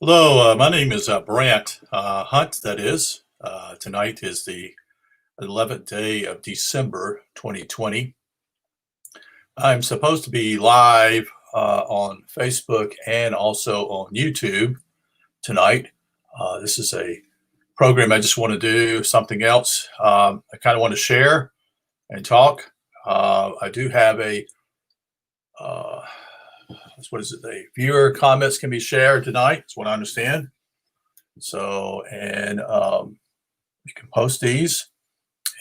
Hello, my name is Brant Hunt, that is. Tonight is the 11th day of December 2020. I'm supposed to be live on Facebook and also on YouTube tonight. This is a program I just want to do something else. I kind of want to share and talk. I do have uh, what is it? The viewer comments can be shared tonight. That's what I understand. So, and you can post these,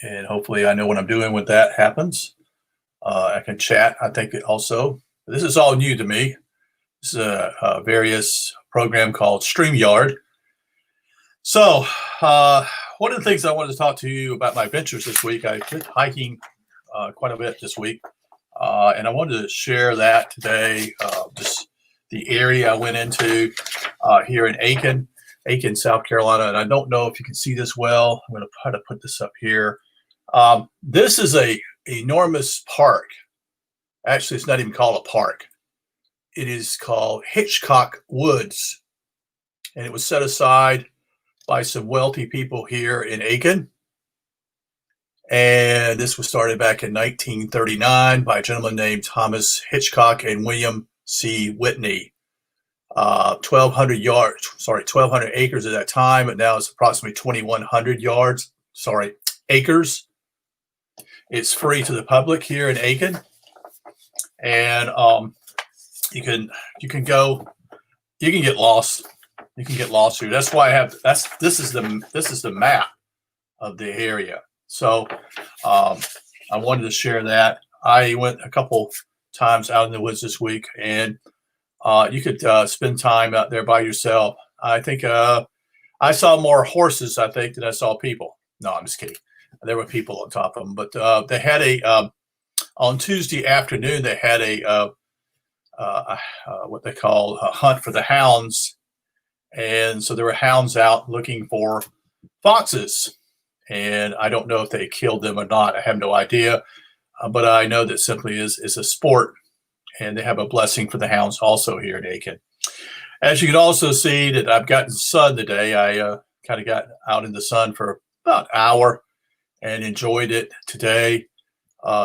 and hopefully, I know what I'm doing when that happens. I can chat. I think it also. This is all new to me. This is a various program called StreamYard. So, one of the things I wanted to talk to you about my ventures this week. I went hiking quite a bit this week, and I wanted to share that today. Just the area I went into here in Aiken, South Carolina. And I don't know if you can see this well. I'm going to try to put this up here. This is a enormous park. Actually, it's not even called a park. It is called Hitchcock Woods. And it was set aside by some wealthy people here in Aiken. And this was started back in 1939 by a gentleman named Thomas Hitchcock and William C. Whitney. 1,200 acres at that time, but now it's approximately 2,100 acres. It's free to the public here in Aiken, and you can go, you can get lost, here. That's why this is the map of the area. So I wanted to share that. I went a couple times out in the woods this week, and you could spend time out there by yourself. I think I saw more horses, I think, than I saw people. No, I'm just kidding. There were people on top of them, but they had on Tuesday afternoon, they had what they call a hunt for the hounds. And so there were hounds out looking for foxes. And I don't know if they killed them or not. I have no idea. But I know that simply is a sport. And they have a blessing for the hounds also here in Aiken. As you can also see that I've gotten sun today. I kind of got out in the sun for about an hour and enjoyed it today.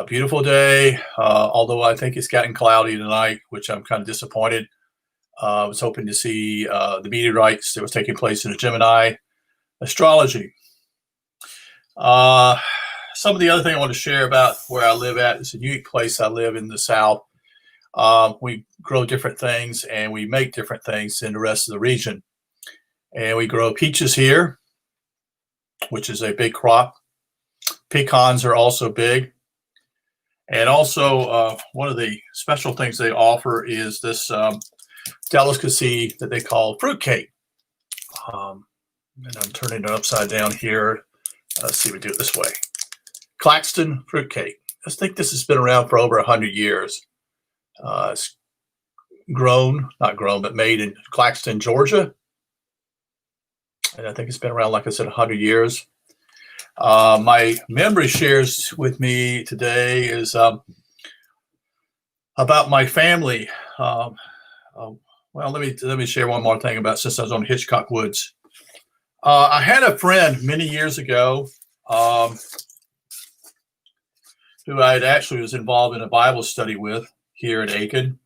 Beautiful day, although I think it's gotten cloudy tonight, which I'm kind of disappointed. I was hoping to see the meteorites that was taking place in the Gemini astrology. Some of the other thing I want to share about where I live at is a unique place. I live in the South. We grow different things and we make different things in the rest of the region. And we grow peaches here, which is a big crop. Pecans are also big. And also one of the special things they offer is this delicacy that they call fruitcake. And I'm turning it upside down here. Let's see if we do it this way. Claxton fruitcake. I think this has been around for over 100 years. It's not grown, but made in Claxton, Georgia. And I think it's been around, like I said, 100 years. My memory shares with me today is about my family. Well, let me share one more thing about since I was on Hitchcock Woods. I had a friend many years ago who I actually was involved in a Bible study with here at Aiken.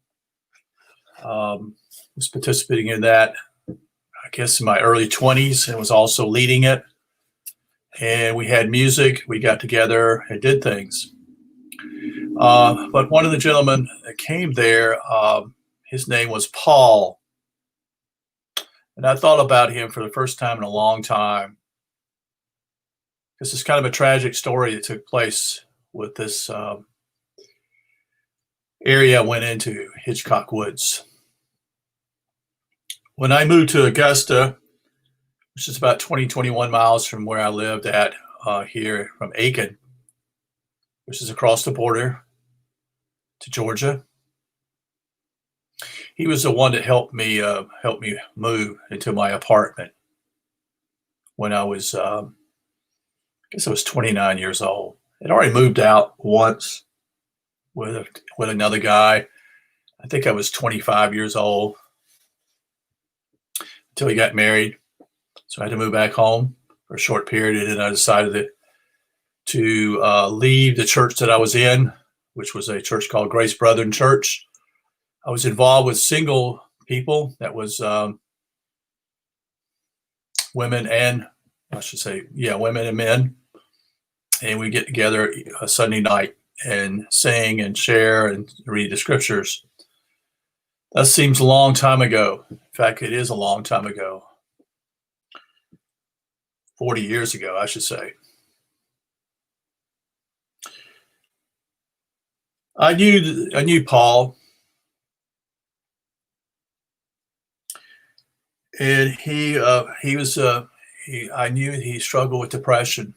Was participating in that, I guess, in my early 20s, and was also leading it. And we had music. We got together and did things. But one of the gentlemen that came there, his name was Paul. And I thought about him for the first time in a long time. This is kind of a tragic story that took place with this area I went into, Hitchcock Woods. When I moved to Augusta, which is about 21 miles from where I lived at here from Aiken, which is across the border to Georgia. He was the one that helped me move into my apartment when I was, I guess I was 29 years old. I'd already moved out once with another guy. I think I was 25 years old. until he got married. So I had to move back home for a short period, and then I decided to leave the church that I was in, which was a church called Grace Brethren Church. I was involved with single people. That was women and, I should say, yeah, women and men. And we get together a Sunday night and sing and share and read the scriptures. That seems a long time ago. In fact, it is a long time ago. 40 years ago, I should say. I knew Paul, and I knew he struggled with depression,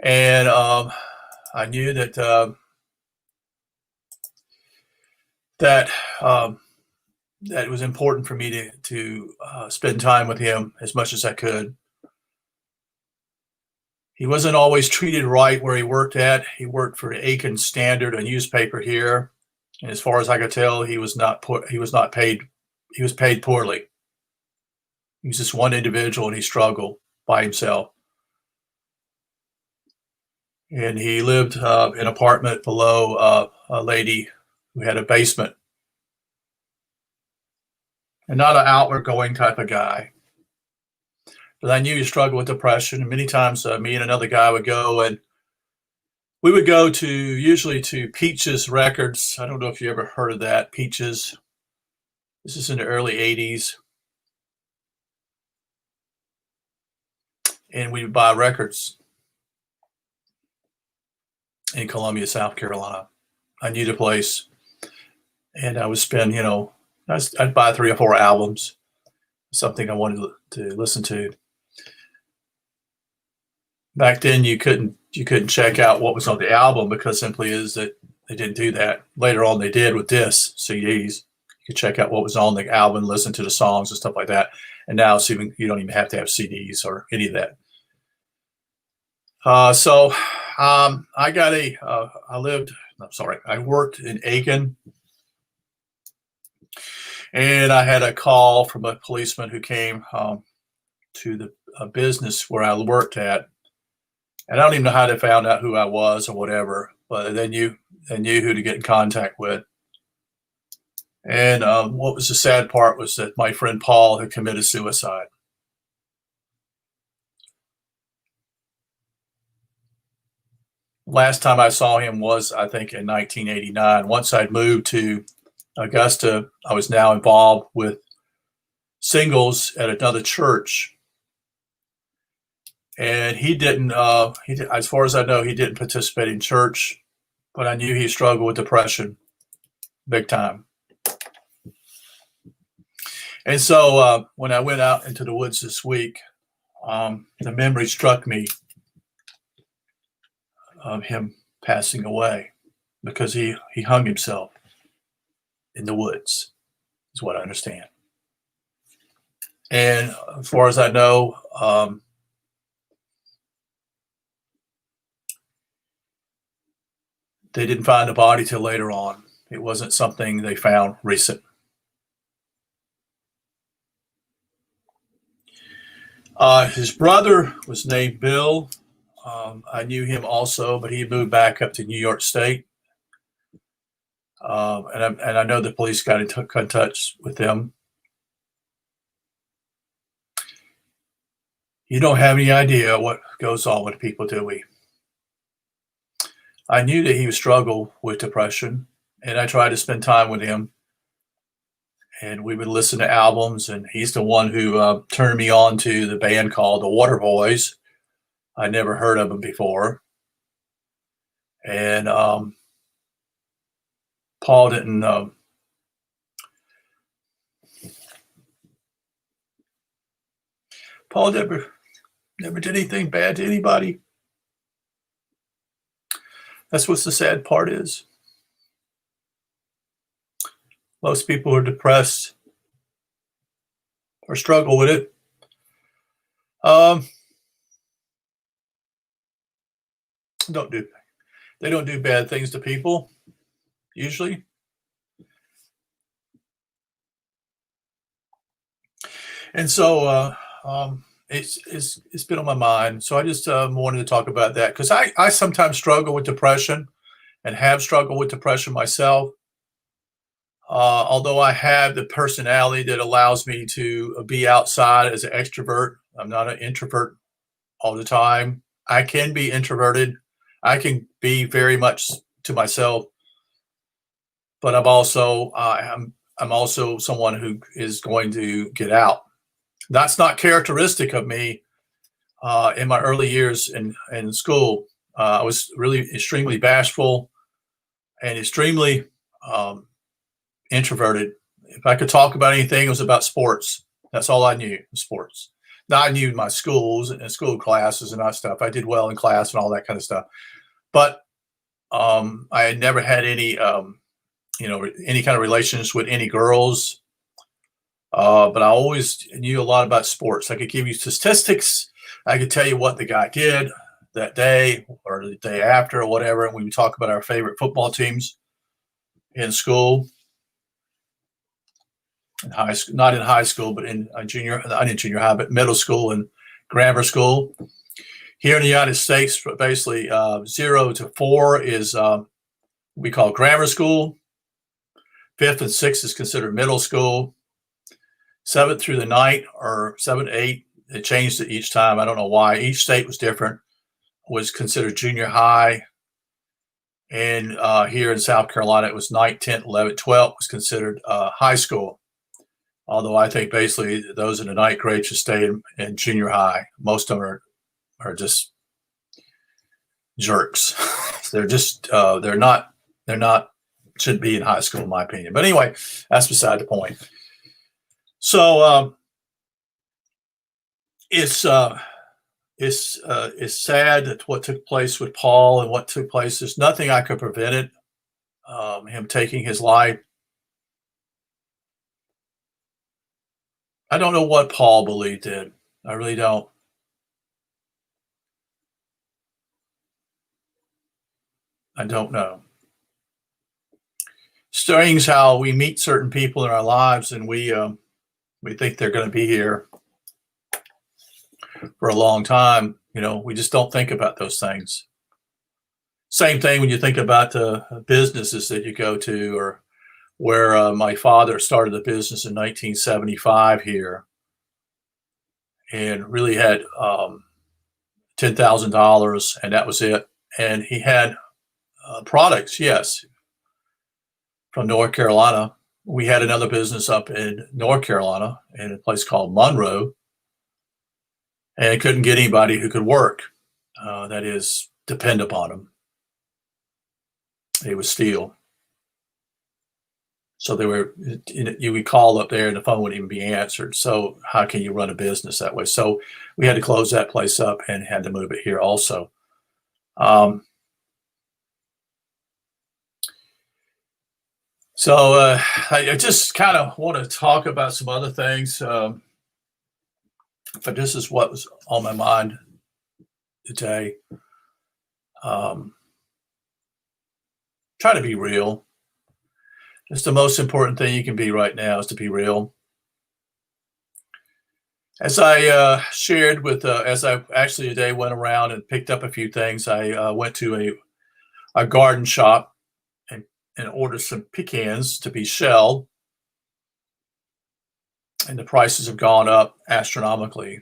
and I knew that it was important for me to spend time with him as much as I could. He wasn't always treated right where he worked at. He worked for Aiken Standard, a newspaper here, and as far as I could tell, he was not paid. He was paid poorly. He was just one individual, and he struggled by himself. And he lived in an apartment below a lady who had a basement, and not an outward going type of guy. But I knew he struggled with depression. And many times, me and another guy would go, and we would go usually to Peaches Records. I don't know if you ever heard of that, Peaches. This is in the early 80s. And we would buy records in Columbia, South Carolina. I knew the place. And I would spend, I'd buy 3 or 4 albums, something I wanted to listen to. Back then, you couldn't check out what was on the album, because simply is that they didn't do that. Later on, they did with discs, CDs. You could check out what was on the album, listen to the songs and stuff like that. And now it's you don't even have to have CDs or any of that. I worked in Aiken, and I had a call from a policeman who came to the business where I worked at. And I don't even know how they found out who I was or whatever, but they knew who to get in contact with. And what was the sad part was that my friend Paul had committed suicide. Last time I saw him was, I think, in 1989. Once I'd moved to Augusta, I was now involved with singles at another church. And he didn't, as far as I know, he didn't participate in church, but I knew he struggled with depression big time. And so when I went out into the woods this week, the memory struck me of him passing away, because he hung himself in the woods, is what I understand. And as far as I know, they didn't find the body till later on. It wasn't something they found recent. His brother was named Bill. I knew him also, but he moved back up to New York State. And I know the police got in touch with them. You don't have any idea what goes on with people, do we? I knew that he would struggle with depression, and I tried to spend time with him. And we would listen to albums, and he's the one who turned me on to the band called the Waterboys. I'd never heard of them before. And Paul didn't Paul never did anything bad to anybody. That's what the sad part is. Most people are depressed or struggle with it. They don't do bad things to people, usually. And so it's been on my mind. So I just wanted to talk about that because I sometimes struggle with depression and have struggled with depression myself. Although I have the personality that allows me to be outside as an extrovert, I'm not an introvert all the time. I can be introverted. I can be very much to myself, but I'm also someone who is going to get out. That's not characteristic of me. In my early years in school, I was really extremely bashful and extremely um, introverted. If I could talk about anything, it was about sports. That's all I knew, sports. Now I knew my schools and school classes and that stuff. I did well in class and all that kind of stuff. But I had never had any kind of relations with any girls. But I always knew a lot about sports. I could give you statistics. I could tell you what the guy did that day or the day after or whatever. And we would talk about our favorite football teams in school, in high school, not in high school, but in not in junior high, but middle school and grammar school. Here in the United States, basically 0 to 4 is we call grammar school. Fifth and sixth is considered middle school. Seventh through the ninth or 7 to 8, it changed it each time. I don't know why. Each state was different. Was considered junior high. And here in South Carolina, it was 9th, 10th, 11th, 12th was considered high school. Although I think basically those in the ninth grade should stay in junior high. Most of them are just jerks. They're not shouldn't be in high school in my opinion. But anyway, that's beside the point. So it's sad that what took place with Paul and what took place. There's nothing I could prevent it. Him taking his life. I don't know what Paul believed in. I really don't. I don't know. Strange how we meet certain people in our lives and we think they're going to be here for a long time. We just don't think about those things. Same thing when you think about the businesses that you go to, or where my father started a business in 1975 here, and really had $10,000, and that was it. And he had products, yes, from North Carolina. We had another business up in North Carolina in a place called Monroe, and couldn't get anybody who could work. That is, depend upon him. They would steal. So you would call up there and the phone wouldn't even be answered. So how can you run a business that way? So we had to close that place up and had to move it here also. So I just kind of want to talk about some other things. But this is what was on my mind today. Try to be real. It's the most important thing you can be right now, is to be real. As I shared with, as I actually today went around and picked up a few things, I went to a garden shop and ordered some pecans to be shelled, and the prices have gone up astronomically.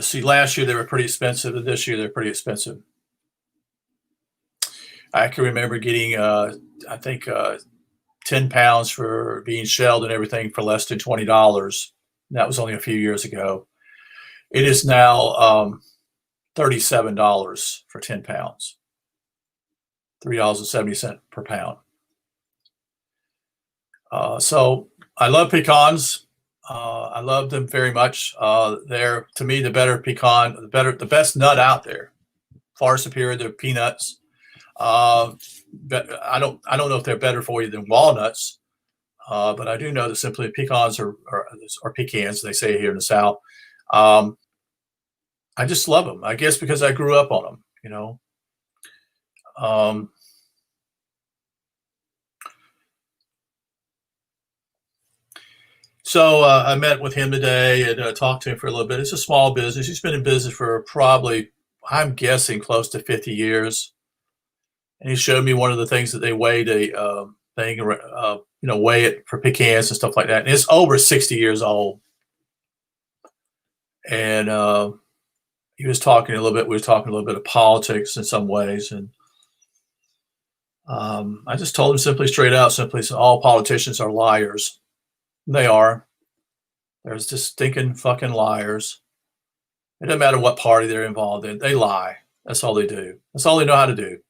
See, last year they were pretty expensive, and this year they're pretty expensive. I can remember getting, I think, 10 pounds for being shelled and everything for less than $20. That was only a few years ago. It is now $37 for 10 pounds, $3.70 per pound. So I love pecans. I love them very much. They're, to me, the better pecan, the best nut out there. Far superior to peanuts. But I don't know if they're better for you than walnuts. But I do know that simply pecans or pecans, they say here in the South. I just love them. I guess because I grew up on them. So I met with him today and talked to him for a little bit. It's a small business. He's been in business for probably, I'm guessing, close to 50 years. And he showed me one of the things that they weighed a thing, weigh it for pecans and stuff like that. And it's over 60 years old. And he was talking a little bit. We were talking a little bit of politics in some ways, and I just told him simply, straight out, simply, so all politicians are liars. They are. They're just stinking fucking liars. It doesn't matter what party they're involved in. They lie. That's all they do. That's all they know how to do.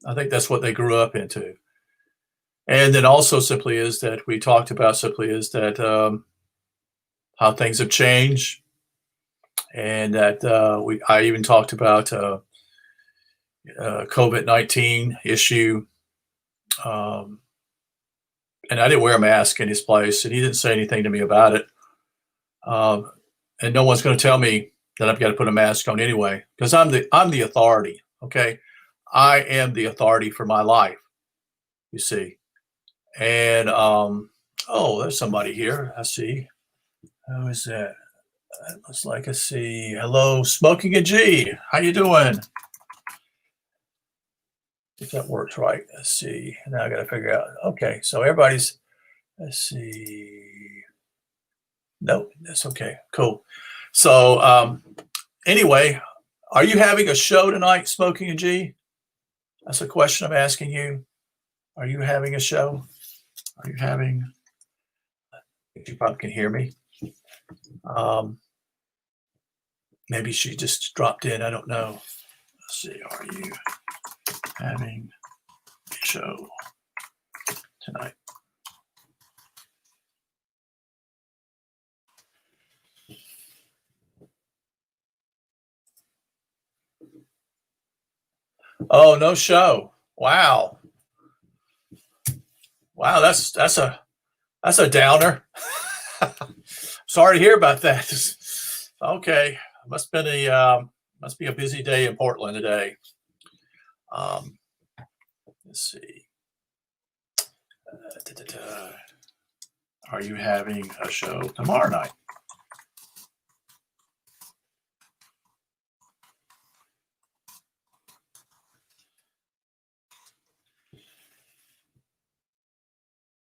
I think that's what they grew up into. And then also simply is that we talked about simply is that how things have changed, and that I even talked about COVID-19 issue. And I didn't wear a mask in his place, and he didn't say anything to me about it. And no one's going to tell me that I've got to put a mask on anyway, because I'm the authority. Okay, I am the authority for my life. You see, and oh, there's somebody here. I see. Who is that? It looks like I see. Hello, Smoking a G. How you doing? If that works right. Let's see. Now I got to figure out. Okay, so everybody's. Let's see. Nope, that's okay. Cool. So anyway, are you having a show tonight, Smoking a G? That's a question I'm asking you. Are you having a show? Are you having? You probably can hear me. Maybe she just dropped in. I don't know. Let's see. Are you having a show tonight? Oh, no show. Wow. Wow, that's a downer. Sorry to hear about that. Okay, must be a busy day in Portland today. Let's see. Are you having a show tomorrow night?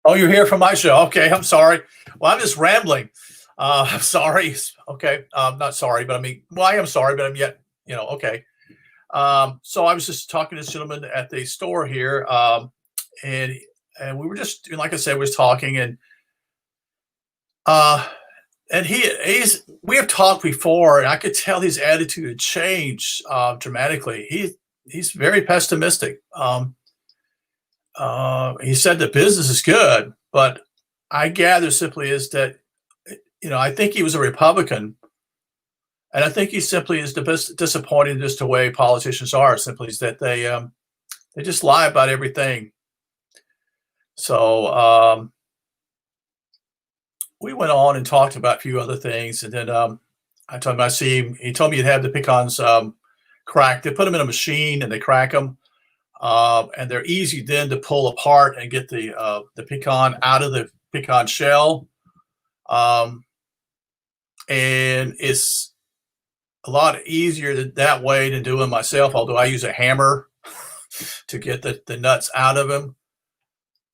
Oh, you're here for my show. Okay, I'm sorry. Well, I'm just rambling. I'm sorry. Okay, not sorry, but I mean, well, I am sorry, but I'm yet, okay. So I was just talking to this gentleman at the store here, and we were just, like I said, we was talking, and we have talked before, and I could tell his attitude had changed dramatically. He's very pessimistic. He said the business is good, but I gather simply is that, I think he was a Republican, and I think he simply is disappointed in just the way politicians are. Simply is that they just lie about everything. So we went on and talked about a few other things, and then I told him I see him. He told me he'd have the pecans cracked. They put them in a machine and they crack them. And they're easy then to pull apart and get the pecan out of the pecan shell. And it's a lot easier that way than doing myself, although I use a hammer to get the nuts out of them.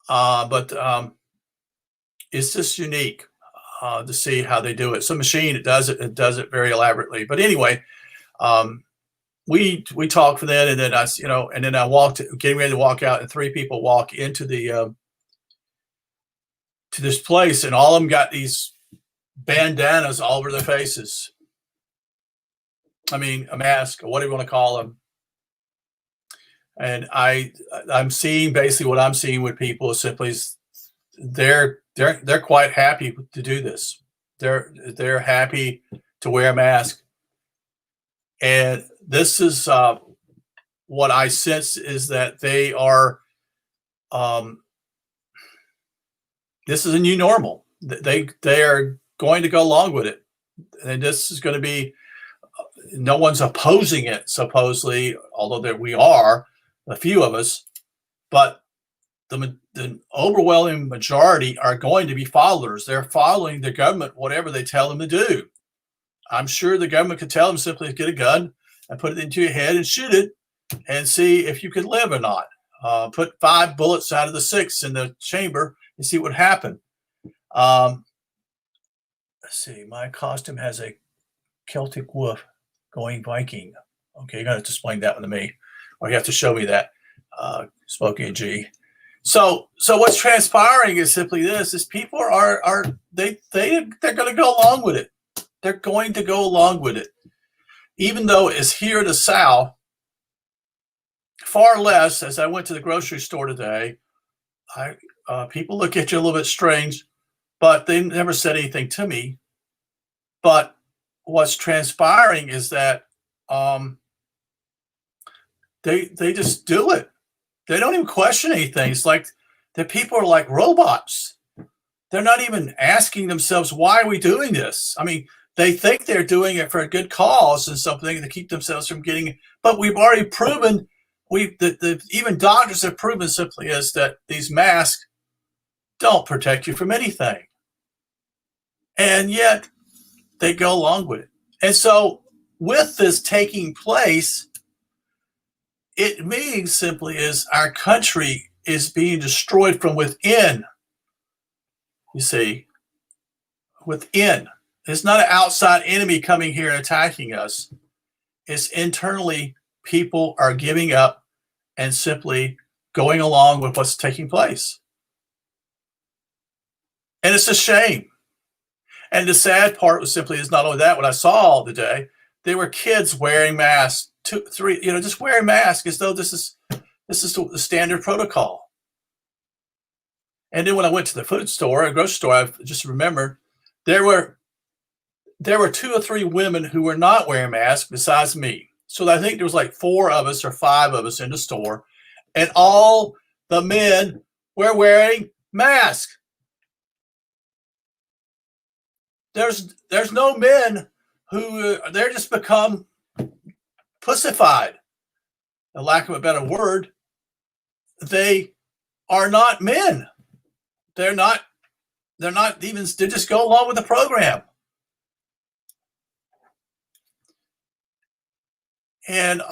But it's just unique to see how they do it. It's a machine, it does it very elaborately. But anyway, we talked for that, and then and then I walked, getting ready to walk out, and three people walk into the to this place, and all of them got these bandanas all over their faces. I mean, a mask, or whatever you want to call them. And I'm seeing basically what I'm seeing with people is simply they're quite happy to do this. They're happy to wear a mask. And this is what I sense is that they are. This is a new normal. They are going to go along with it, and this is going to be. No one's opposing it, supposedly, although we are, a few of us. But the overwhelming majority are going to be followers. They're following the government, whatever they tell them to do. I'm sure the government could tell them simply to get a gun and put it into your head and shoot it and see if you could live or not. Put 5 bullets out of the 6 in the chamber and see what happened. Let's see. My costume has a Celtic wolf going Viking. Okay, you're gonna have to explain that one to me, or you have to show me that. Spoken G. So what's transpiring is simply this: is people are they're going to go along with it. They're going to go along with it, even though it's here in the South. Far less. As I went to the grocery store today, people look at you a little bit strange, but they never said anything to me. But what's transpiring is that they just do it. They don't even question anything. It's like the people are like robots. They're not even asking themselves, why are we doing this? I mean, they think they're doing it for a good cause and something to keep themselves from getting, but we've already proven, even doctors have proven simply is that these masks don't protect you from anything. And yet they go along with it. And so with this taking place, it means simply is our country is being destroyed from within. You see, within. It's not an outside enemy coming here and attacking us. It's internally people are giving up and simply going along with what's taking place. And it's a shame. And the sad part was simply is not only that, what I saw today, there were kids wearing masks, 2, 3, just wearing masks as though this is the standard protocol. And then when I went to the food store, a grocery store, I just remembered there were 2 or 3 women who were not wearing masks besides me. So I think there was like 4 of us or 5 of us in the store, and all the men were wearing masks. There's no men who they're just become pussified, for lack of a better word. They are not men. They're not even, they just go along with the program. And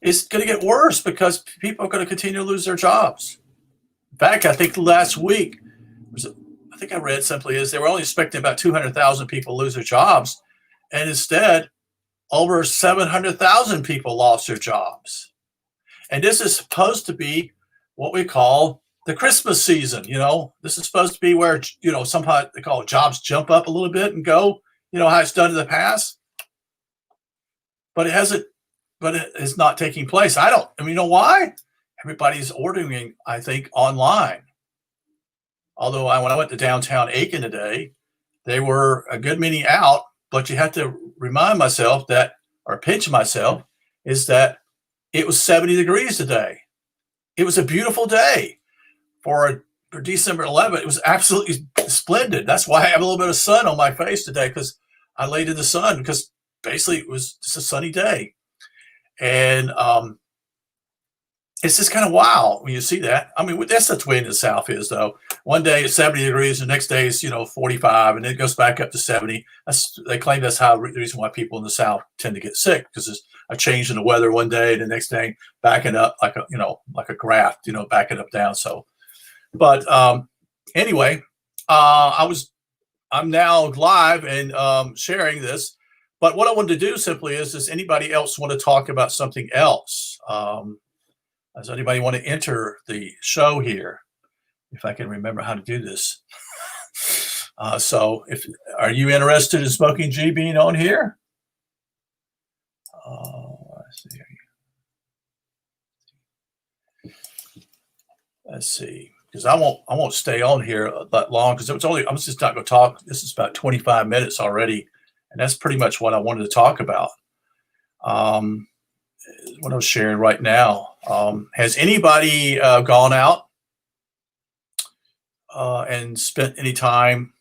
it's going to get worse because people are going to continue to lose their jobs. In fact, I think last week, I think I read simply is they were only expecting about 200,000 people lose their jobs. And instead, over 700,000 people lost their jobs. And this is supposed to be what we call the Christmas season. This is supposed to be where, somehow they call it jobs jump up a little bit and go, how it's done in the past. But it is not taking place. You know why? Everybody's ordering, I think, online. Although when I went to downtown Aiken today, they were a good many out, but you have to remind myself that, or pinch myself, is that it was 70 degrees today. It was a beautiful day for December 11th. It was absolutely splendid. That's why I have a little bit of sun on my face today, because I laid in the sun, because basically it was just a sunny day. And it's just kind of wow when you see that. I mean, that's the way in the South is, though. One day it's 70 degrees, the next day it's 45, and then it goes back up to 70. They claim that's the reason why people in the South tend to get sick, because there's a change in the weather one day, and the next day backing up like a graph, backing up down. So, but anyway, I'm now live and sharing this. But what I wanted to do simply is, does anybody else want to talk about something else? Does anybody want to enter the show here? If I can remember how to do this. So are you interested in Smoking G being on here? Let's see. Because I won't stay on here that long, because I'm just not going to talk. This is about 25 minutes already, and that's pretty much what I wanted to talk about. What I was sharing right now. Has anybody gone out and spent any time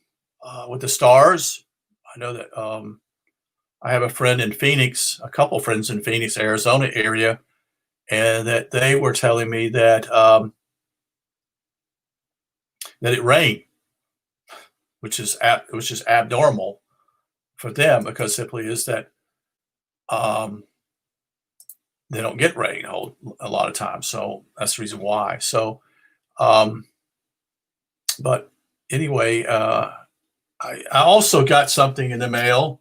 with the stars? I know that I have a friend in Phoenix, a couple friends in Phoenix, Arizona area, and that they were telling me that that it rained, which is abnormal for them because simply is that um, they don't get rain a lot of times. So that's the reason why. So, um, but anyway, I also got something in the mail.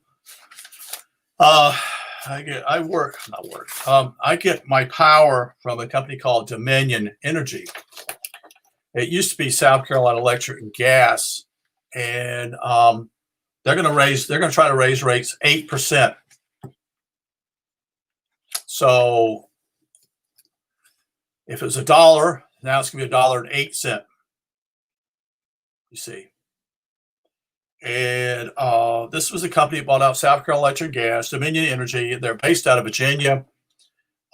Uh, I work, not work. I get my power from a company called Dominion Energy. It used to be South Carolina Electric and Gas, and they're going to try to raise rates 8%. So if it was $1, now it's going to be $1.08. You see. And this was a company that bought out South Carolina Electric and Gas, Dominion Energy. They're based out of Virginia.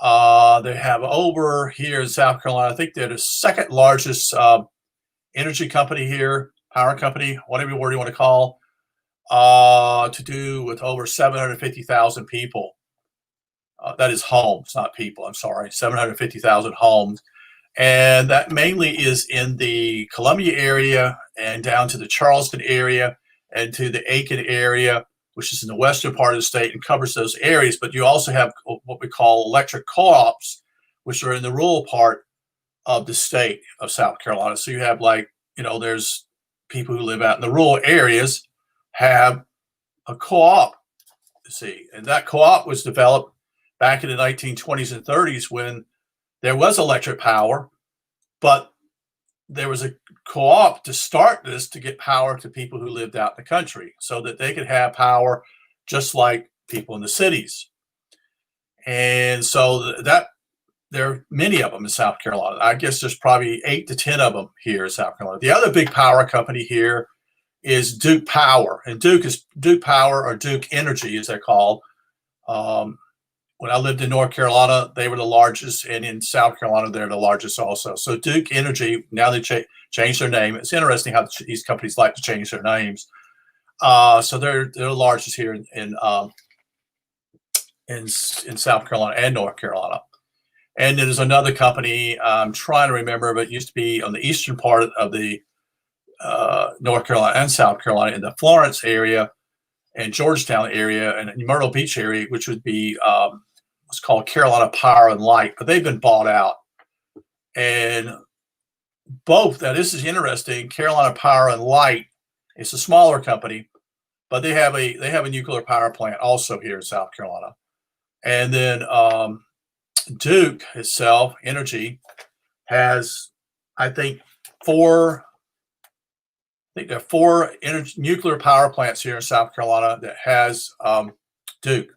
They have over here in South Carolina, I think they're the second largest energy company here, power company, whatever word you want to call, to do with over 750,000 people. That is homes, not people. I'm sorry, 750,000 homes. And that mainly is in the Columbia area and down to the Charleston area and to the Aiken area, which is in the western part of the state and covers those areas. But you also have what we call electric co-ops, which are in the rural part of the state of South Carolina. So you have there's people who live out in the rural areas have a co-op, you see. And that co-op was developed back in the 1920s and 30s when there was electric power, but there was a co-op to start this to get power to people who lived out in the country so that they could have power just like people in the cities. And so there are many of them in South Carolina. I guess there's probably 8 to 10 of them here in South Carolina. The other big power company here is Duke Power, and Duke Power, or Duke Energy as they're called. When I lived in North Carolina, they were the largest, and in South Carolina, they're the largest also. So Duke Energy, now they changed their name. It's interesting how these companies like to change their names. So they're the largest here in South Carolina and North Carolina. And there's another company I'm trying to remember, but it used to be on the eastern part of the North Carolina and South Carolina in the Florence area and Georgetown area and Myrtle Beach area, which would be what's called Carolina Power and Light, but they've been bought out. And both, now this is interesting, Carolina Power and Light, it's a smaller company, but they have a nuclear power plant also here in South Carolina. And then Duke itself, Energy, has, I think, there are 4 nuclear power plants here in South Carolina that has Duke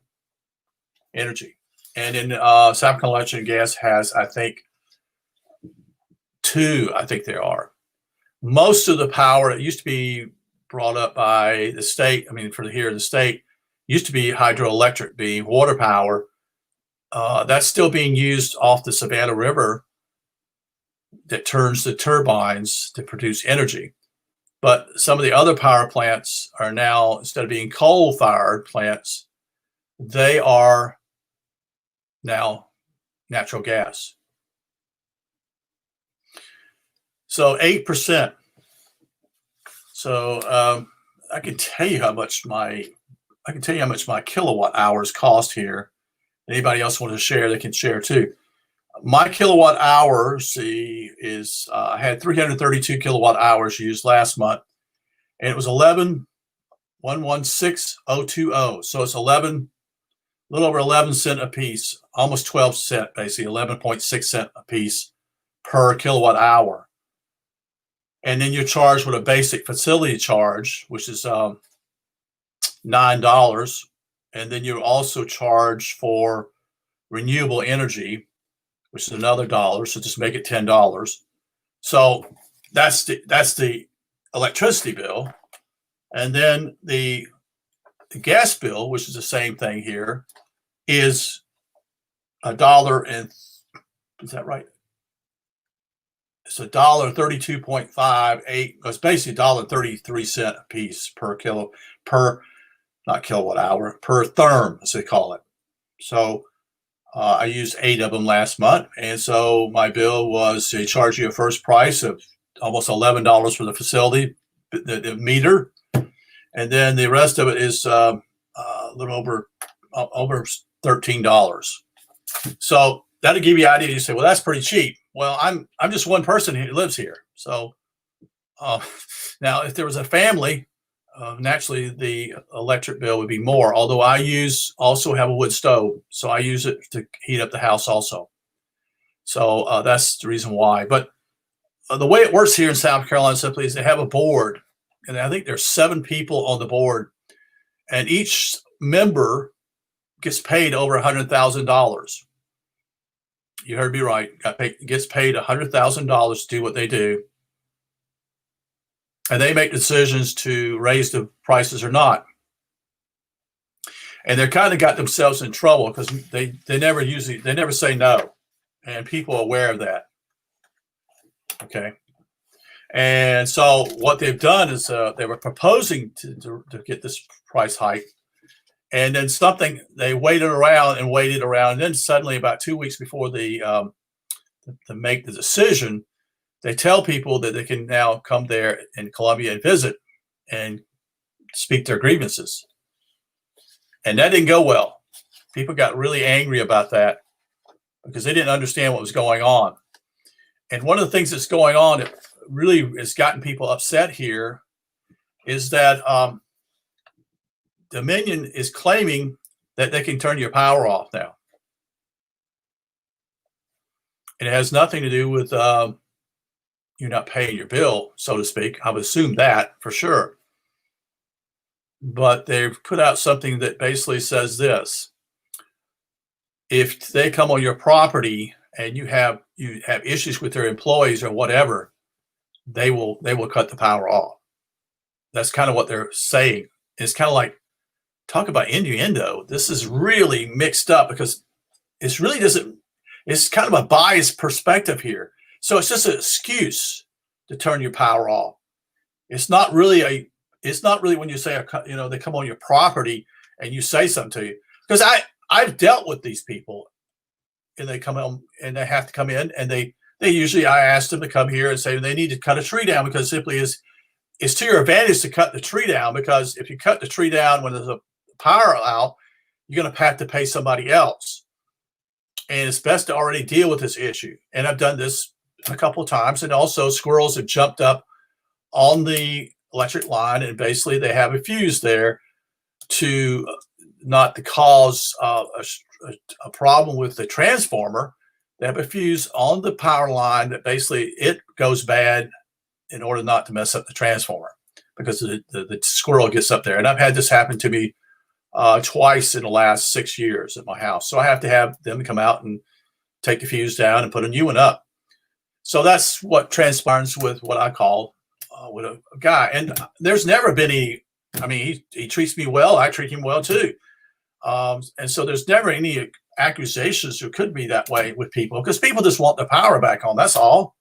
Energy. And in South Carolina Electric and Gas has, I think, 2, I think there are. Most of the power that used to be brought up by the state, I mean, for here in the state, used to be hydroelectric, being water power. That's still being used off the Savannah River that turns the turbines to produce energy. But some of the other power plants are now, instead of being coal-fired plants, they are now natural gas. So 8%. So I can tell you how much my kilowatt hours cost here. Anybody else want to share, they can share too. My kilowatt hours is I had 332 kilowatt hours used last month, and it was 11,116,020. So it's a little over 11 cent a piece, almost 12 cent, basically 11.6 cent a piece per kilowatt hour. And then you're charged with a basic facility charge, which is $9. And then you're also charged for renewable energy, which is another $1. So just make it $10. So that's the electricity bill. And then the gas bill, which is the same thing here, is $1 and, is that right? It's $1.32.58. It's basically $1.33 a piece per not kilowatt hour, per therm, as they call it. So I used 8 of them last month, and so my bill was they charge you a first price of almost $11 for the facility, the meter, and then the rest of it is a little over $13. So that'll give you an idea. You say, well, that's pretty cheap. Well, I'm just one person who lives here. So uh, now, if there was a family, naturally the electric bill would be more. Although I also have a wood stove, so I use it to heat up the house also. So that's the reason why. But the way it works here in South Carolina simply is they have a board, and I think there's 7 people on the board, and each member gets paid over $100,000. You heard me right. Gets paid $100,000 to do what they do, and they make decisions to raise the prices or not. And they're kind of got themselves in trouble because they never say no, and people are aware of that. Okay, and so what they've done is they were proposing to get this price hike, and then they waited around and waited around, and then suddenly about 2 weeks before to make the decision, they tell people that they can now come there in Columbia and visit and speak their grievances. And that didn't go well. People got really angry about that because they didn't understand what was going on. And one of the things that's going on that really has gotten people upset here is that Dominion is claiming that they can turn your power off now. And it has nothing to do with you're not paying your bill, so to speak. I would assume that for sure. But they've put out something that basically says this: if they come on your property and you have issues with their employees or whatever, they will cut the power off. That's kind of what they're saying. It's kind of like, talk about innuendo. This is really mixed up because it's kind of a biased perspective here. So it's just an excuse to turn your power off. It's not really when you say, they come on your property and you say something to you. Because I've dealt with these people, and they come in and they have to come in, and they usually, I ask them to come here and say they need to cut a tree down because it's to your advantage to cut the tree down, because if you cut the tree down when there's a power out, you're going to have to pay somebody else. And it's best to already deal with this issue. And I've done this a couple of times. And also squirrels have jumped up on the electric line, and basically they have a fuse there to not to cause a problem with the transformer. They have a fuse on the power line that basically it goes bad in order not to mess up the transformer, because the squirrel gets up there. And I've had this happen to me twice in the last 6 years at my house. So I have to have them come out and take the fuse down and put a new one up. So that's what transpires with what I call with a guy. And there's never been he treats me well. I treat him well too. And so there's never any accusations. It could be that way with people, because people just want the power back on. That's all.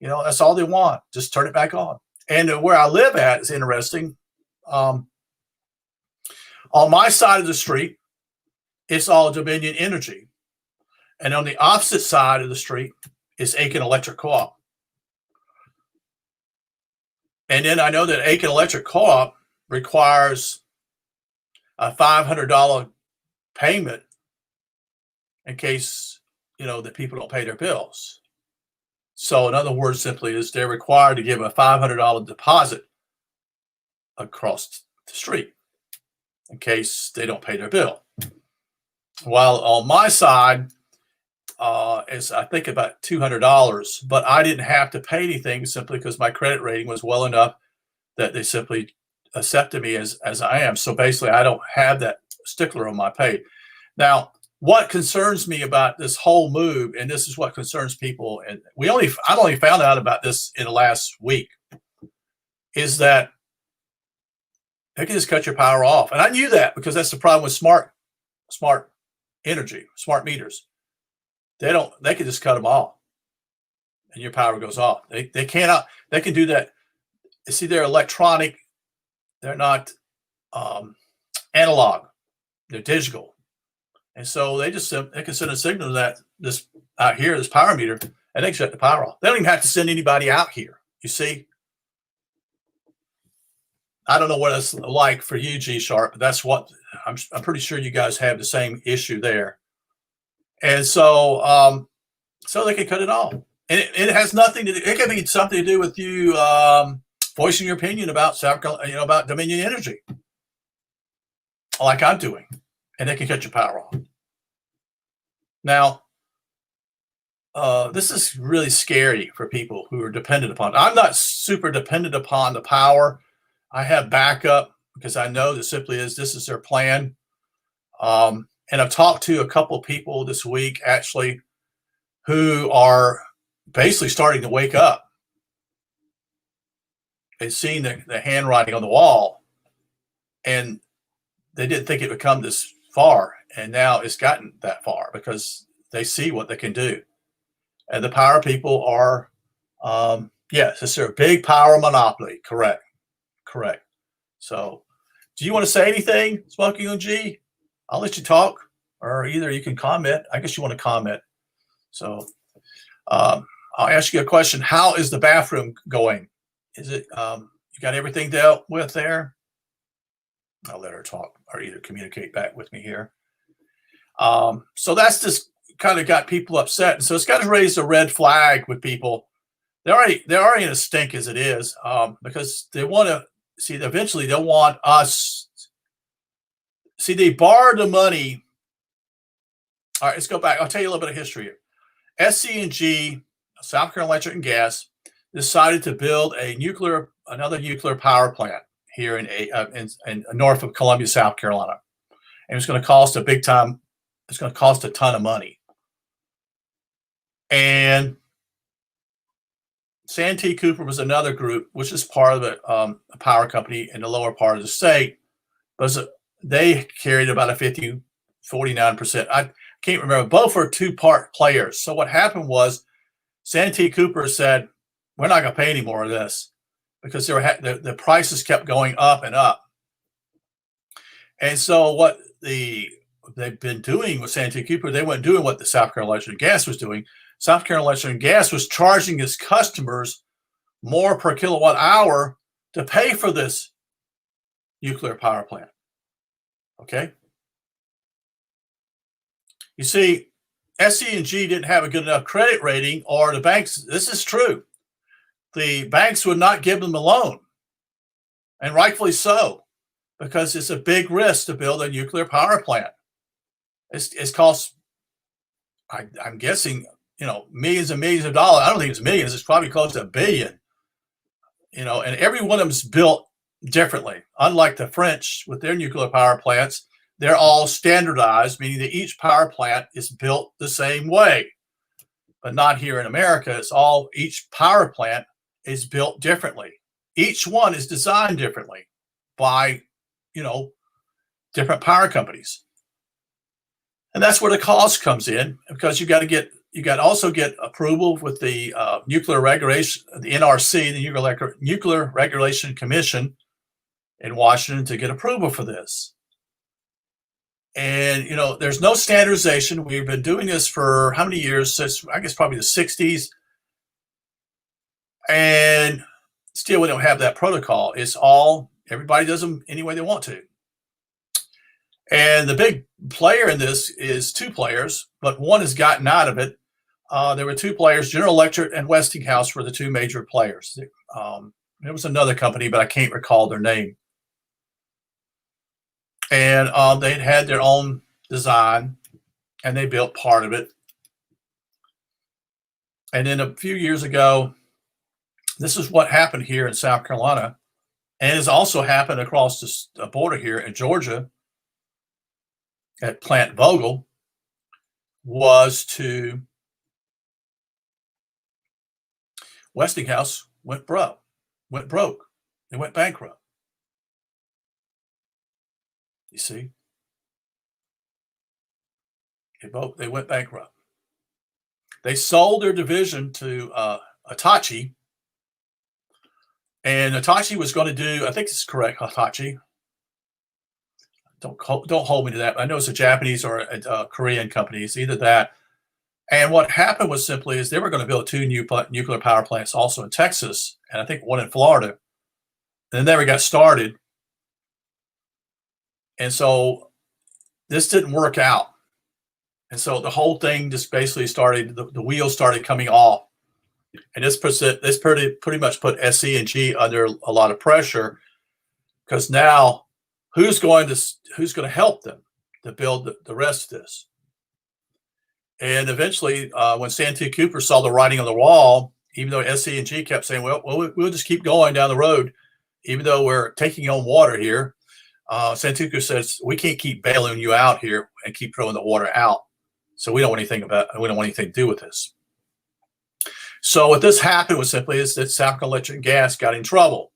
That's all they want. Just turn it back on. And where I live at is interesting. On my side of the street, it's all Dominion Energy. And on the opposite side of the street is Aiken Electric Co-op. And then I know that Aiken Electric Co-op requires a $500 payment in case, that people don't pay their bills. So in other words, simply is they're required to give a $500 deposit across the street in case they don't pay their bill. While on my side is, I think, about $200, but I didn't have to pay anything simply because my credit rating was well enough that they simply accepted me as I am. So basically, I don't have that stickler on my pay. Now, what concerns me about this whole move, and this is what concerns people, and I've only found out about this in the last week, is that they can just cut your power off. And I knew that because that's the problem with smart energy, smart meters. They can just cut them off and your power goes off. They can do that. See, they're electronic. They're not analog. They're digital. And so they can send a signal to that this out here, this power meter, and they can shut the power off. They don't even have to send anybody out here. You see, I don't know what it's like for you, G Sharp, but that's what I'm pretty sure you guys have the same issue there. And so, so they can cut it off. And it has nothing to do, it can be something to do with you voicing your opinion about South Carolina, about Dominion Energy, like I'm doing, and they can cut your power off. Now, this is really scary for people who are dependent upon it. I'm not super dependent upon the power. I have backup because I know that simply is this is their plan. And I've talked to a couple of people this week actually who are basically starting to wake up and seeing the handwriting on the wall, and they didn't think it would come this far, and now it's gotten that far because they see what they can do. And the power people are, yes, it's a big power monopoly. Correct. So, do you want to say anything, Smoking on G? I'll let you talk, or either you can comment. I guess you want to comment. So, I'll ask you a question. How is the bathroom going? Is it, you got everything dealt with there? I'll let her talk or either communicate back with me here. So that's just kind of got people upset. And so it's got to raise a red flag with people. They're already in a stink as it is, because they want to see, eventually they'll want us. See, they borrowed the money. All right, let's go back. I'll tell you a little bit of history here. SCG, South Carolina Electric and Gas, decided to build another nuclear power plant here in north of Columbia, South Carolina. And it's going to cost it's going to cost a ton of money. And Santee Cooper was another group, which is part of a power company in the lower part of the state, but they carried about a 49%. I can't remember. Both were two-part players. So what happened was Santee Cooper said, we're not going to pay any more of this because the prices kept going up and up. And so what they've been doing with Santee Cooper, they weren't doing what the South Carolina Electric and Gas was doing. South Carolina Electric and Gas was charging its customers more per kilowatt hour to pay for this nuclear power plant. Okay. You see, SC&G didn't have a good enough credit rating, or the banks, this is true, the banks would not give them a loan, and rightfully so, because it's a big risk to build a nuclear power plant. It's cost, I'm guessing, millions and millions of dollars. I don't think it's millions. It's probably close to $1 billion. And every one of them is built differently. Unlike the French with their nuclear power plants, they're all standardized, meaning that each power plant is built the same way. But not here in America. Each power plant is built differently. Each one is designed differently by, different power companies. And that's where the cost comes in, because you got to also get approval with the nuclear regulation, the NRC, the Nuclear Regulation Commission in Washington, to get approval for this. And, there's no standardization. We've been doing this for how many years? Since, I guess, probably the 60s. And still, we don't have that protocol. Everybody does them any way they want to. And the big player in this is two players, but one has gotten out of it. There were two players, General Electric and Westinghouse were the two major players. There was another company, but I can't recall their name. And they had their own design, and they built part of it. And then a few years ago, this is what happened here in South Carolina, and has also happened across the border here in Georgia at Plant Vogtle, Westinghouse went broke. They went bankrupt. You see? They went bankrupt. They sold their division to Hitachi, and Hitachi was going to do, I think this is correct, Hitachi. don't hold me to that. I know it's a Japanese or a Korean company. It's either that. And what happened was simply is they were going to build two new nuclear power plants also in Texas, and I think one in Florida. And they never got started. And so this didn't work out. And so the whole thing just basically started, the wheels started coming off. And this pretty much put SE&G under a lot of pressure, because now who's going to help them to build the rest of this? And eventually, when Santee Cooper saw the writing on the wall, even though SE&G kept saying, well, we'll just keep going down the road, even though we're taking on water here, Santee Cooper says, we can't keep bailing you out here and keep throwing the water out. So we don't want anything to do with this. So what this happened was simply is that South Carolina Electric and Gas got in trouble.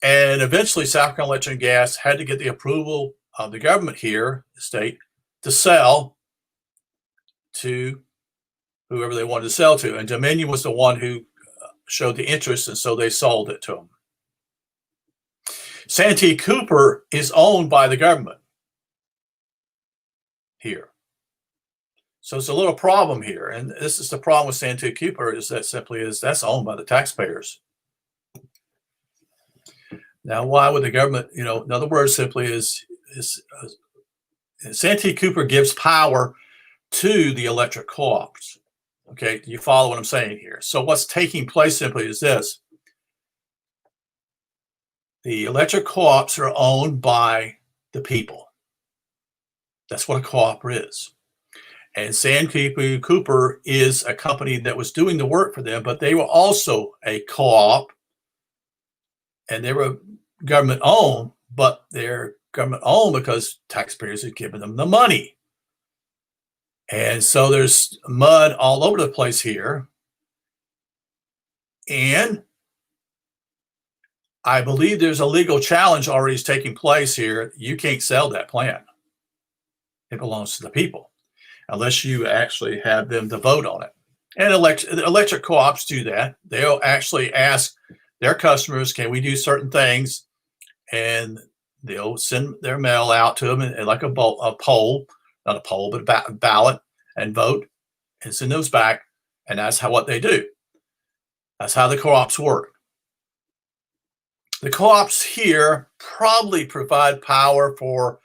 And eventually South Carolina Electric and Gas had to get the approval of the government here, the state, to sell to whoever they wanted to sell to. And Dominion was the one who showed the interest, and so they sold it to them. Santee Cooper is owned by the government here. So it's a little problem here. And this is the problem with Santee Cooper, is that simply is that's owned by the taxpayers. Now, why would the government, in other words, simply is Santee Cooper gives power to the electric co-ops. Okay, do you follow what I'm saying here? So what's taking place simply is this. The electric co-ops are owned by the people. That's what a co-op is. And Santee Cooper is a company that was doing the work for them, but they were also a co-op, and they were government owned, but they're government owned because taxpayers had given them the money. And so there's mud all over the place here. And I believe there's a legal challenge already taking place here. You can't sell that plant. It belongs to the people, unless you actually have them to vote on it. And electric co-ops do that. They'll actually ask their customers, can we do certain things? And they'll send their mail out to them and like a poll, not a poll, but a ballot, and vote and send those back. And that's what they do. That's how the co-ops work. The co-ops here probably provide power for,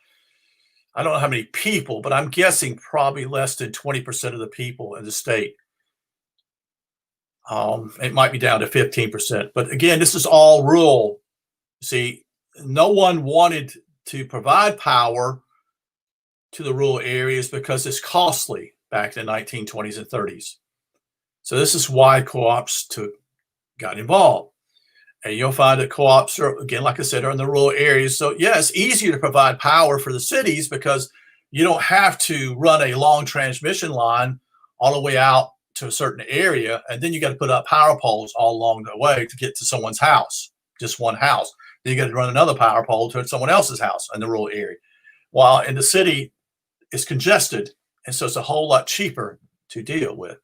I don't know how many people, but I'm guessing probably less than 20% of the people in the state. It might be down to 15%. But again, this is all rural. See, no one wanted to provide power to the rural areas because it's costly back in the 1920s and 30s. So this is why co-ops got involved. And you'll find that co-ops are, again, like I said, are in the rural areas. So yeah, it's easier to provide power for the cities because you don't have to run a long transmission line all the way out to a certain area. And then you got to put up power poles all along the way to get to someone's house, just one house. Then you got to run another power pole to someone else's house in the rural area. While in the city, it's congested. And so it's a whole lot cheaper to deal with.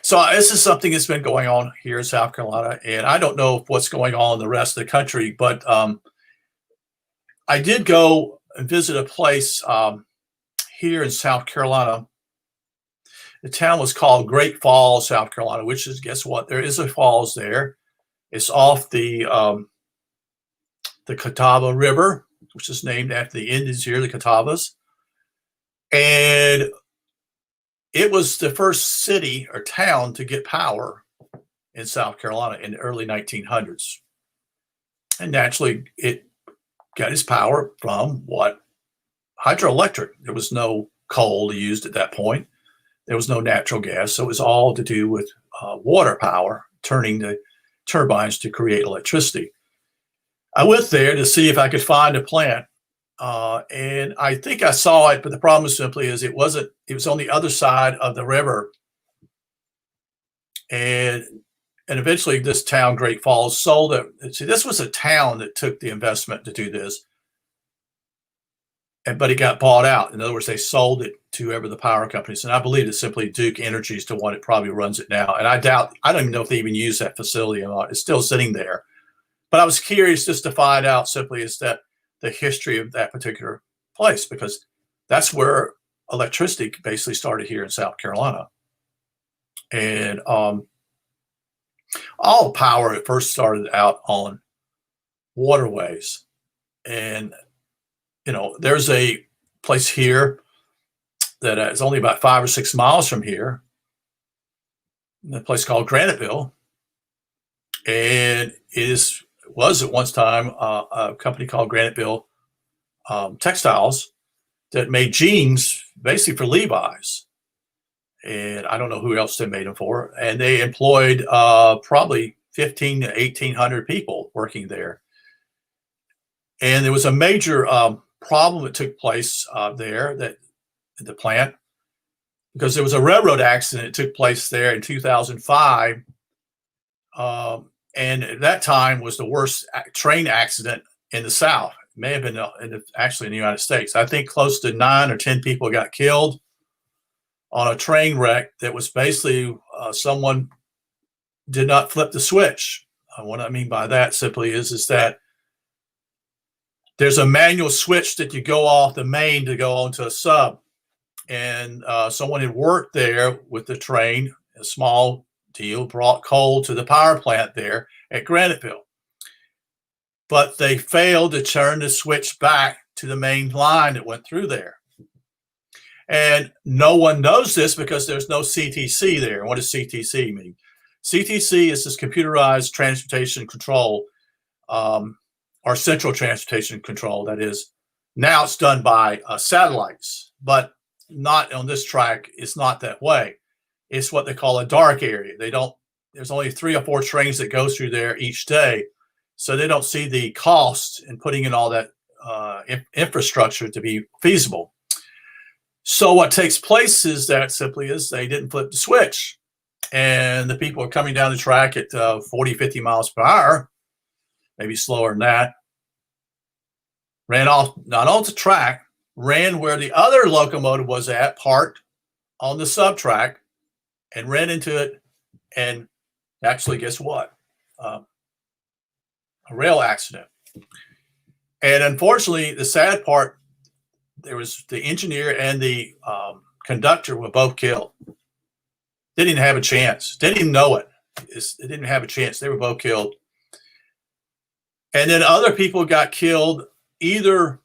So this is something that's been going on here in South Carolina, and I don't know what's going on in the rest of the country, but I did go and visit a place here in South Carolina. The town was called Great Falls, South Carolina, which is, guess what? There is a falls there. It's off the Catawba River, which is named after the Indians here, the Catawbas. And it was the first city or town to get power in South Carolina in the early 1900s. And naturally, it got its power from what? Hydroelectric. There was no coal used at that point. There was no natural gas. So it was all to do with water power, turning the turbines to create electricity. I went there to see if I could find a plant. And I think I saw it, but the problem simply is it was on the other side of the river. And eventually this town, Great Falls, sold it. See, this was a town that took the investment to do this. But it got bought out. In other words, they sold it to whoever the power companies. And I believe it's simply Duke Energy is the one that probably runs it now. And I don't even know if they even use that facility or not. It's still sitting there. But I was curious just to find out simply is that the history of that particular place, because that's where electricity basically started here in South Carolina. And all power at first started out on waterways. And, there's a place here that is only about 5 or 6 miles from here, a place called Graniteville. And was at one time a company called Graniteville Textiles that made jeans basically for Levi's. And I don't know who else they made them for. And they employed probably 15 to 1,800 people working there. And there was a major problem that took place there at the plant, because there was a railroad accident that took place there in 2005. And at that time was the worst train accident in the South. It may have been actually in the United States. I think close to 9 or 10 people got killed on a train wreck that was basically someone did not flip the switch. What I mean by that simply is that there's a manual switch that you go off the main to go onto a sub. And someone had worked there with the train, a small deal, brought coal to the power plant there at Graniteville. But they failed to turn the switch back to the main line that went through there. And no one knows this because there's no CTC there. What does CTC mean? CTC is this computerized transportation control, or central transportation control. That is, now it's done by satellites, but not on this track. It's not that way. It's what they call a dark area. There's only 3 or 4 trains that go through there each day. So they don't see the cost in putting in all that infrastructure to be feasible. So what takes place is that simply is they didn't flip the switch, and the people are coming down the track at 40, 50 miles per hour, maybe slower than that, ran off, not onto the track, ran where the other locomotive was at, parked on the sub track, and ran into it. And actually, guess what? A rail accident. And unfortunately, the sad part, there was the engineer and the conductor were both killed. They didn't have a chance. Didn't even know it. They didn't have a chance. They were both killed. And then other people got killed either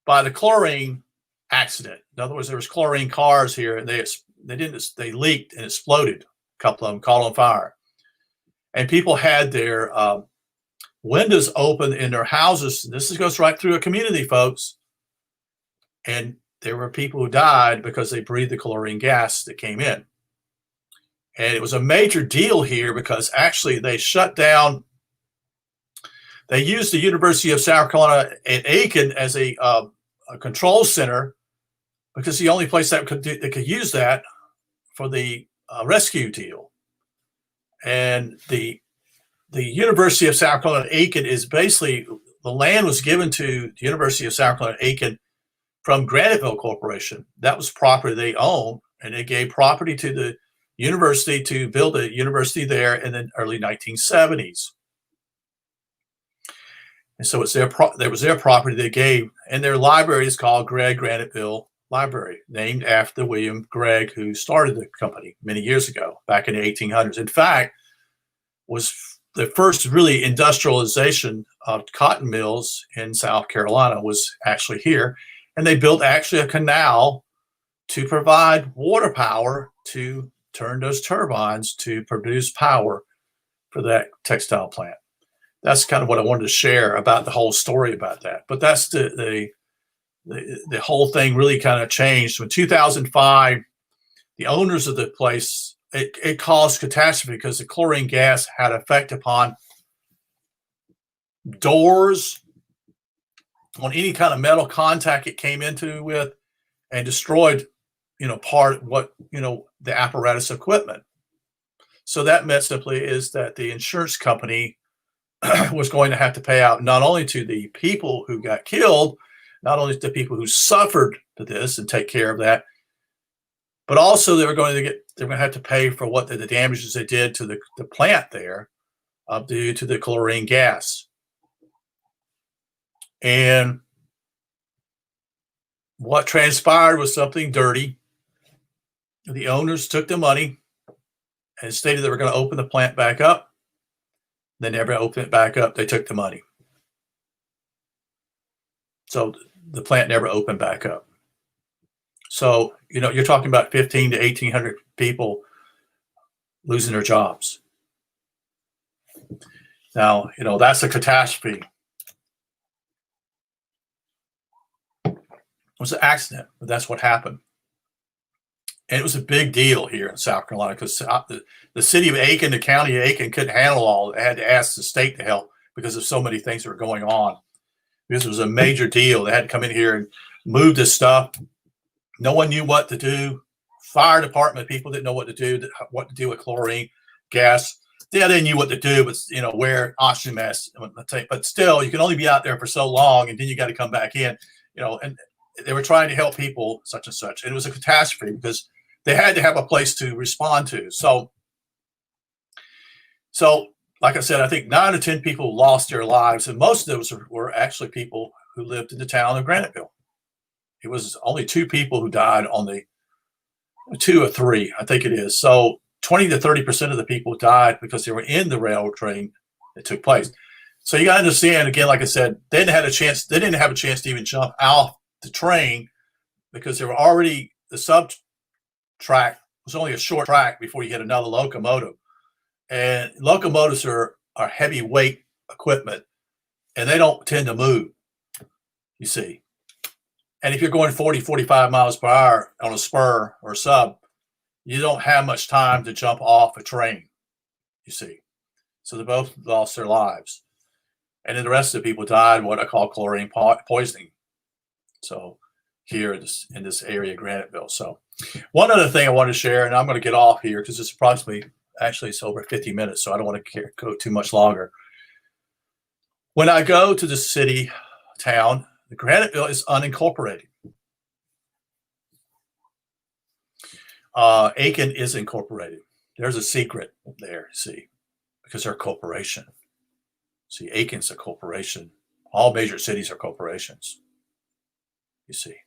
by the chlorine accident. In other words, there was chlorine cars here, and they leaked and exploded. A couple of them caught on fire. And people had their windows open in their houses. This goes right through a community, folks. And there were people who died because they breathed the chlorine gas that came in. And it was a major deal here because actually they shut down. They used the University of South Carolina at Aiken as a control center, because the only place that they could use that for the rescue deal. And the University of South Carolina Aiken is basically, the land was given to the University of South Carolina Aiken from Graniteville Corporation. That was property they owned, and they gave property to the university to build a university there in the early 1970s. And so that was their property they gave, and their library is called Gregg Graniteville Library, named after William Gregg, who started the company many years ago, back in the 1800s. In fact, was the first really industrialization of cotton mills in South Carolina was actually here. And they built actually a canal to provide water power to turn those turbines to produce power for that textile plant. That's kind of what I wanted to share about the whole story about that. But that's the whole thing really kind of changed. In 2005, the owners of the place, it caused catastrophe because the chlorine gas had effect upon doors, on any kind of metal contact it came into with, and destroyed, part of what, the apparatus equipment. So that meant simply is that the insurance company was going to have to pay out not only to the people who got killed, not only to the people who suffered to this and take care of that, but also they were going to have to pay for what the damages they did to the plant there due to the chlorine gas. And what transpired was something dirty. The owners took the money and stated they were going to open the plant back up. They never opened it back up. They took the money. So the plant never opened back up. So, you're talking about 15 to 1,800 people losing their jobs. Now, that's a catastrophe. It was an accident, but that's what happened. And it was a big deal here in South Carolina because the city of Aiken, the county of Aiken couldn't handle all. They had to ask the state to help because of so many things that were going on. This was a major deal. They had to come in here and move this stuff. No one knew what to do. Fire department people didn't know what to do with chlorine gas. Yeah, they knew what to do, but wear oxygen masks. But still, you can only be out there for so long, and then you got to come back in. And they were trying to help people, such and such. And it was a catastrophe because they had to have a place to respond to. So, like I said, I think 9 or 10 people lost their lives, and most of those were actually people who lived in the town of Graniteville. It was only 2 people who died on the 2 or 3, I think it is. So 20 to 30% of the people died because they were in the railroad train that took place. So you got to understand, again, like I said, they didn't have a chance to even jump off the train because they were already, the sub track was only a short track before you hit another locomotive. And locomotives are heavyweight equipment, and they don't tend to move, you see. And if you're going 40, 45 miles per hour on a spur or a sub, you don't have much time to jump off a train, you see. So they both lost their lives. And then the rest of the people died what I call chlorine poisoning. So here in this area, Graniteville. So one other thing I want to share, and I'm going to get off here because it's it's over 50 minutes, so I don't want to go too much longer. When I go to the town, the Graniteville is unincorporated. Aiken is incorporated. There's a secret there, see, because they're a corporation. See, Aiken's a corporation. All major cities are corporations, you see.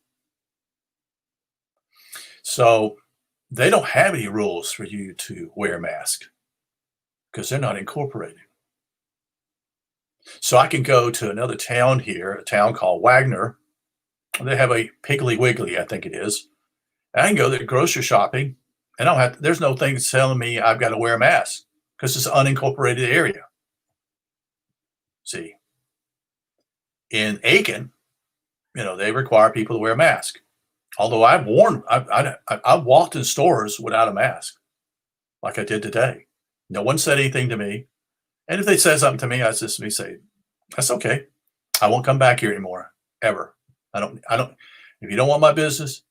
So they don't have any rules for you to wear a mask because they're not incorporated. So I can go to another town here, a town called Wagner. They have a Piggly Wiggly, I think it is. I can go there grocery shopping, and there's no thing telling me I've got to wear a mask because it's an unincorporated area. See, in Aiken, they require people to wear a mask. Although I've walked in stores without a mask, like I did today. No one said anything to me. And if they said something to me, I just say, that's okay. I won't come back here anymore, ever. I don't, if you don't want my business,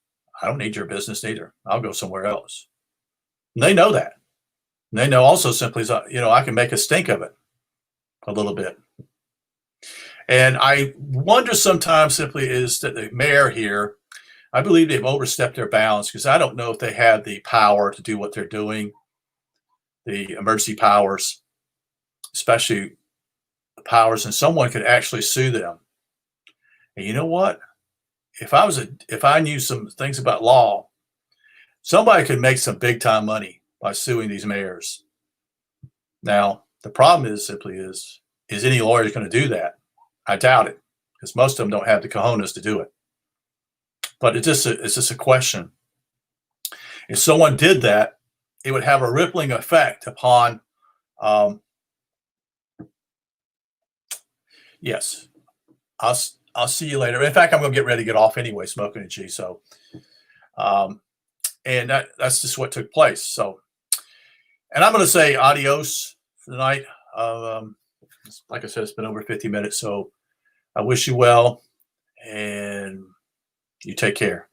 I don't need your business either. I'll go somewhere else. And they know that. And they know also simply, I can make a stink of it a little bit. And I wonder sometimes simply is that the mayor here, I believe they've overstepped their bounds because I don't know if they have the power to do what they're doing, the emergency powers, especially the powers, and someone could actually sue them. And you know what? If I knew some things about law, somebody could make some big time money by suing these mayors. Now, the problem is any lawyer going to do that? I doubt it because most of them don't have the cojones to do it. But it's just a question. If someone did that, it would have a rippling effect upon, yes, I'll see you later. In fact, I'm going to get ready to get off anyway, smoking a G. So, and that's just what took place. So, and I'm going to say adios for the night. Like I said, it's been over 50 minutes. So I wish you well and you take care.